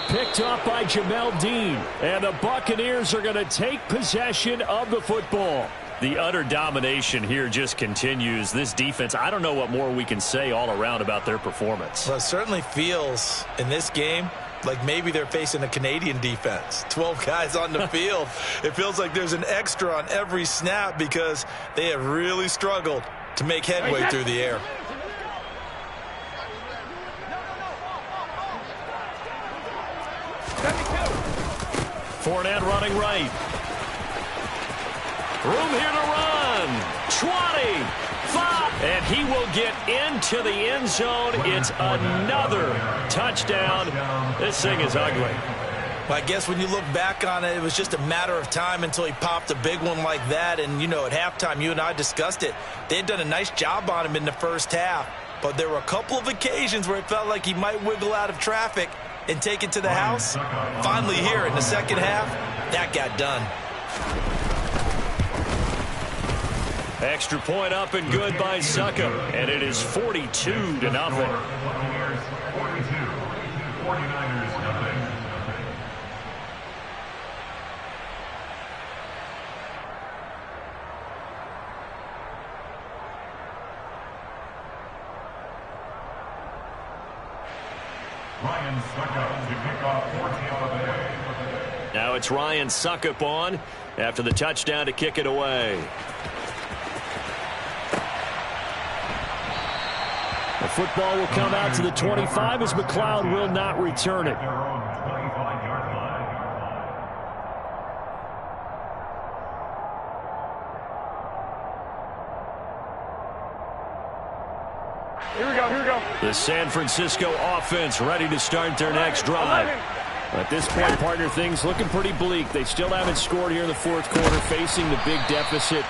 Speaker 5: Picked up by Jamel Dean. And the Buccaneers are going to take possession of the football.
Speaker 1: The utter domination here just continues. This defense, I don't know what more we can say all around about their performance.
Speaker 2: Well, it certainly feels in this game like maybe they're facing a Canadian defense. 12 guys on the field. It feels like there's an extra on every snap because they have really struggled to make headway through the air.
Speaker 1: Fournette running right. Room here to run. 20, 5, and he will get into the end zone. It's another touchdown. This thing is ugly.
Speaker 2: Well, I guess when you look back on it, it was just a matter of time until he popped a big one like that. And, you know, at halftime, you and I discussed it. They had done a nice job on him in the first half. But there were a couple of occasions where it felt like he might wiggle out of traffic and take it to the house. Finally here in the second half, that got done.
Speaker 1: Extra point up and good by Succop. And it is 42-0.
Speaker 6: 42, 49ers nothing. Ryan Succop to kick off 14th of the day.
Speaker 1: Now it's Ryan Succop on after the touchdown to kick it away.
Speaker 5: The football will come out to the 25 as McLeod will not return it.
Speaker 6: Their own 25-yard line.
Speaker 4: Here we go, here we go.
Speaker 1: The San Francisco offense ready to start their next drive.
Speaker 5: At this point, partner, things looking pretty bleak. They still haven't scored here in the fourth quarter, facing the big deficit.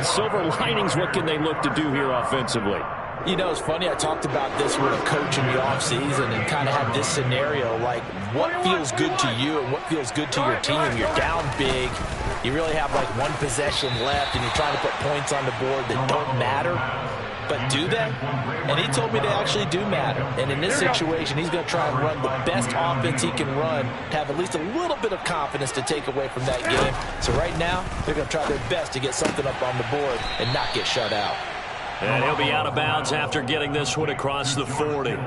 Speaker 5: Silver linings, what can they look to do here offensively?
Speaker 2: You know, it's funny, I talked about this with a coach in the offseason and kind of had this scenario, like what feels good to you and what feels good to your team. You're down big. You really have like one possession left and you're trying to put points on the board that don't matter. But do they? And he told me they actually do matter. And in this situation, he's going to try and run the best offense he can run to have at least a little bit of confidence to take away from that game. So right now, they're going to try their best to get something up on the board and not get shut out.
Speaker 1: And he'll be out of bounds after getting this one across the 40.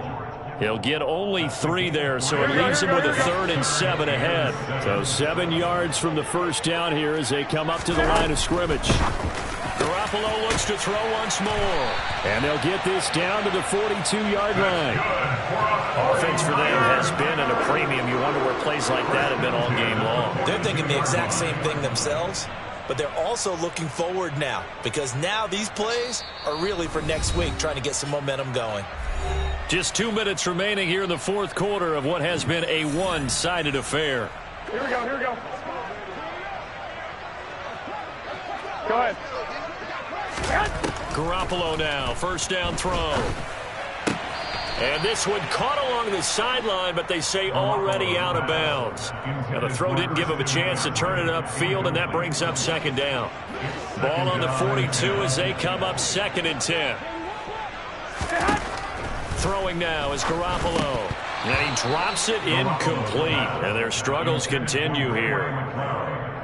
Speaker 1: He'll get only 3 there, so it leaves him with a 3rd and 7 ahead.
Speaker 5: So 7 yards from the first down here as they come up to the line of scrimmage.
Speaker 1: Garoppolo looks to throw once more.
Speaker 5: And they'll get this down to the 42-yard line.
Speaker 1: Offense for them has been at a premium. You wonder where plays like that have been all game long.
Speaker 2: They're thinking the exact same thing themselves, but they're also looking forward now because now these plays are really for next week, trying to get some momentum going.
Speaker 1: Just 2 minutes remaining here in the fourth quarter of what has been a one-sided affair.
Speaker 4: Here we go, here we go. Go ahead.
Speaker 1: Garoppolo now, first down throw. And this one caught along the sideline, but they say already out of bounds. Now the throw didn't give him a chance to turn it upfield, and that brings up second down. Ball on the 42 as they come up 2nd and 10. Throwing now is Garoppolo. And he drops it incomplete. And their struggles continue here.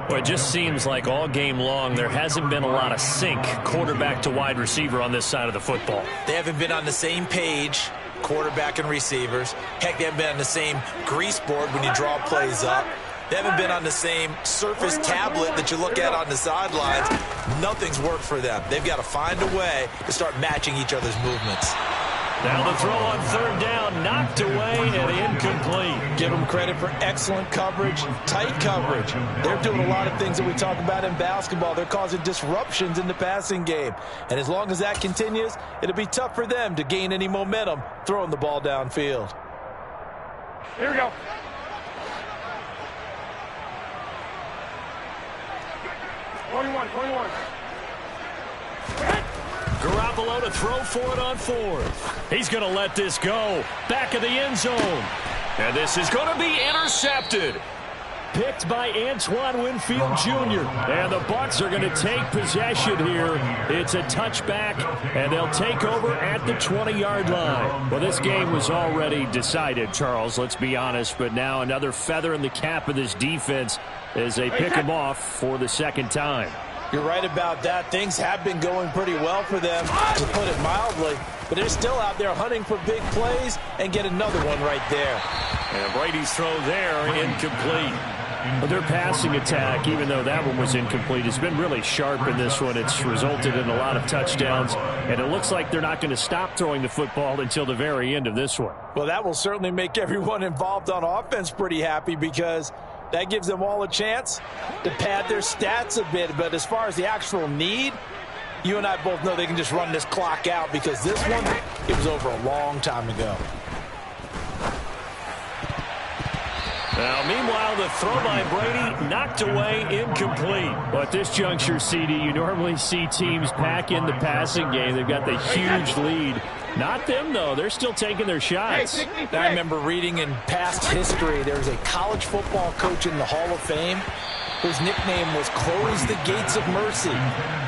Speaker 1: Well, it just seems like all game long there hasn't been a lot of sync quarterback to wide receiver on this side of the football.
Speaker 2: They haven't been on the same page, quarterback and receivers. Heck, they haven't been on the same grease board when you draw plays up. They haven't been on the same Surface tablet that you look at on the sidelines. Nothing's worked for them. They've got to find a way to start matching each other's movements.
Speaker 1: Now the throw on 3rd down, knocked away and incomplete.
Speaker 3: Give them credit for excellent coverage, tight coverage. They're doing a lot of things that we talk about in basketball. They're causing disruptions in the passing game. And as long as that continues, it'll be tough for them to gain any momentum throwing the ball downfield.
Speaker 4: Here we go. Twenty-one.
Speaker 1: Garoppolo to throw for it on 4th. He's going to let this go. Back of the end zone. And this is going to be intercepted. Picked by Antoine Winfield Jr. And the Bucs are going to take possession here. It's a touchback, and they'll take over at the 20-yard line. Well, this game was already decided, Charles, let's be honest. But now another feather in the cap of this defense as they pick him off for the 2nd time.
Speaker 3: You're right about that. Things have been going pretty well for them, to put it mildly. But they're still out there hunting for big plays and get another one right there.
Speaker 1: And Brady's throw there, incomplete.
Speaker 5: But their passing attack, even though that one was incomplete, has been really sharp in this one. It's resulted in a lot of touchdowns, and it looks like they're not going to stop throwing the football until the very end of this one.
Speaker 3: Well, that will certainly make everyone involved on offense pretty happy because that gives them all a chance to pad their stats a bit. But as far as the actual need, you and I both know they can just run this clock out because this one, it was over a long time ago.
Speaker 1: Now, meanwhile, the throw by Brady knocked away, incomplete.
Speaker 5: Well, at this juncture, CD, you normally see teams pack in the passing game. They've got the huge lead. Not them, though. They're still taking their shots.
Speaker 3: I remember reading in past history, there was a college football coach in the Hall of Fame whose nickname was Close the Gates of Mercy.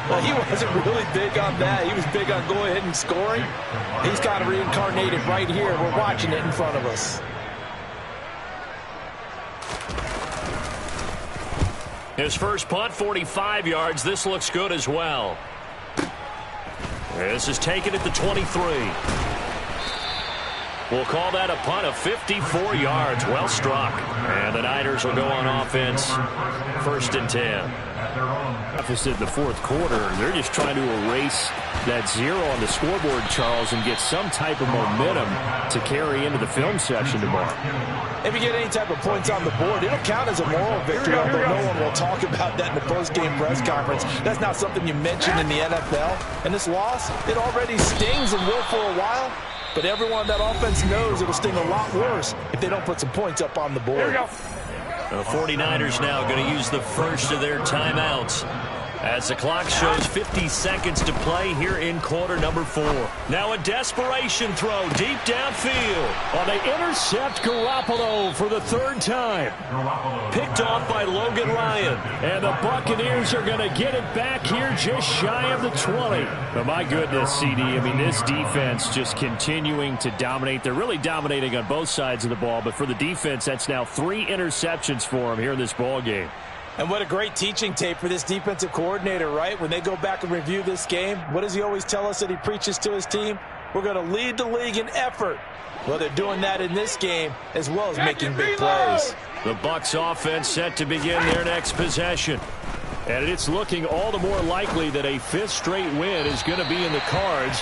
Speaker 3: Well, he wasn't really big on that. He was big on go ahead and scoring. He's kind of reincarnated right here. We're watching it in front of us.
Speaker 1: His first punt, 45 yards. This looks good as well. This is taken at the 23. We'll call that a punt of 54 yards. Well struck. And the Niners will go on offense. 1st and 10.
Speaker 5: Deficit in the 4th quarter. They're just trying to erase that 0 on the scoreboard, Charles, and get some type of momentum to carry into the film session tomorrow.
Speaker 3: If you get any type of points on the board, it'll count as a moral victory, although no one will talk about that in the post-game press conference. That's not something you mention in the NFL. And this loss, it already stings and will for a while. But everyone on that offense knows it'll sting a lot worse if they don't put some points up on the board.
Speaker 4: Here we go.
Speaker 1: The 49ers now going to use the first of their timeouts as the clock shows 50 seconds to play here in quarter number 4. Now a desperation throw deep downfield.
Speaker 5: Well, they intercept Garoppolo for the 3rd time.
Speaker 1: Picked off by Logan Ryan.
Speaker 5: And the Buccaneers are going to get it back here just shy of the 20. But my goodness, CD, I mean, this defense just continuing to dominate. They're really dominating on both sides of the ball. But for the defense, that's now 3 interceptions for them here in this ball game.
Speaker 3: And what a great teaching tape for this defensive coordinator, right? When they go back and review this game, what does he always tell us that he preaches to his team? We're going to lead the league in effort. Well, they're doing that in this game as well as making big plays.
Speaker 1: The Bucs offense set to begin their next possession.
Speaker 5: And it's looking all the more likely that a 5th straight win is going to be in the cards.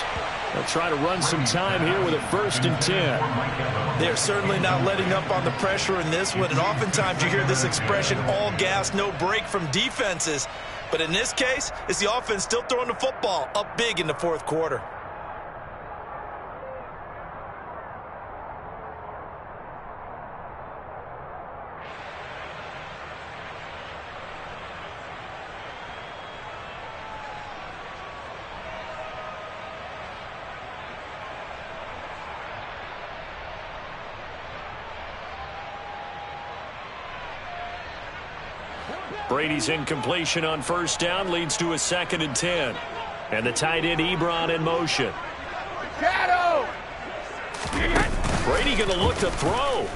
Speaker 5: They'll try to run some time here with a 1st and 10.
Speaker 2: They're certainly not letting up on the pressure in this one. And oftentimes you hear this expression, all gas, no break from defenses. But in this case, it's the offense still throwing the football up big in the 4th quarter.
Speaker 1: Brady's incompletion on first down leads to a 2nd and 10. And the tight end Ebron in motion.
Speaker 4: Shadow!
Speaker 1: Brady going to look to throw.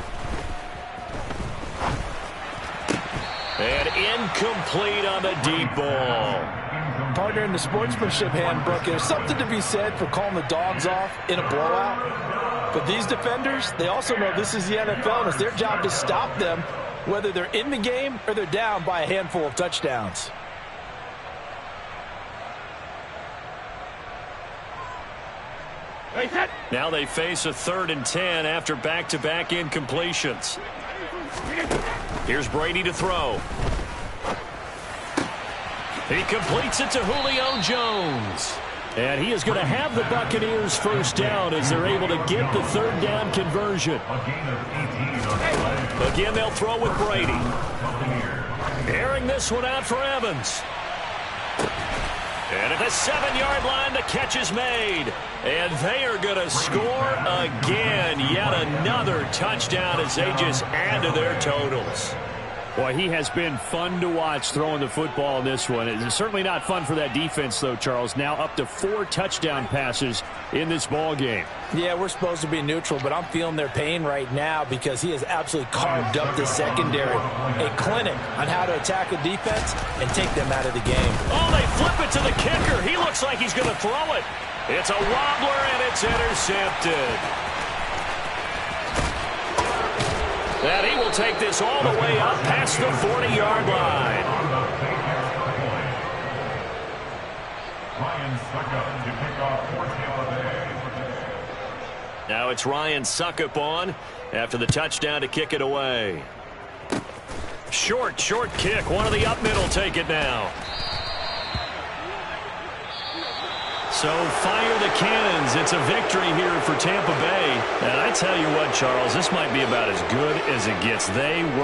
Speaker 1: And incomplete on the deep ball.
Speaker 3: Partner, in the sportsmanship handbook, there's something to be said for calling the dogs off in a blowout. But these defenders, they also know this is the NFL, and it's their job to stop them, whether they're in the game or they're down by a handful of touchdowns.
Speaker 1: Now they face a 3rd and 10 after back-to-back incompletions. Here's Brady to throw. He completes it to Julio Jones.
Speaker 5: And he is going to have the Buccaneers first down as they're able to get the 3rd down conversion.
Speaker 1: Again, they'll throw with Brady. Airing this one out for Evans. And at the 7-yard line, the catch is made. And they are going to score again. Yet another touchdown as they just add to their totals.
Speaker 5: Boy, he has been fun to watch throwing the football in this one. It's certainly not fun for that defense, though, Charles. Now up to 4 touchdown passes in this ball game.
Speaker 3: Yeah, we're supposed to be neutral, but I'm feeling their pain right now because he has absolutely carved up the secondary. A clinic on how to attack a defense and take them out of the game.
Speaker 1: Oh, they flip it to the kicker. He looks like he's going to throw it. It's a wobbler, and it's intercepted. And he will take this all the way up past the 40-yard line.
Speaker 6: Ryan Suckup to kick off 4th down day.
Speaker 1: Now it's Ryan Suckup on after the touchdown to kick it away. Short kick. One of the up middle take it now. So fire the cannons. It's a victory here for Tampa Bay. And I tell you what, Charles, this might be about as good as it gets. They were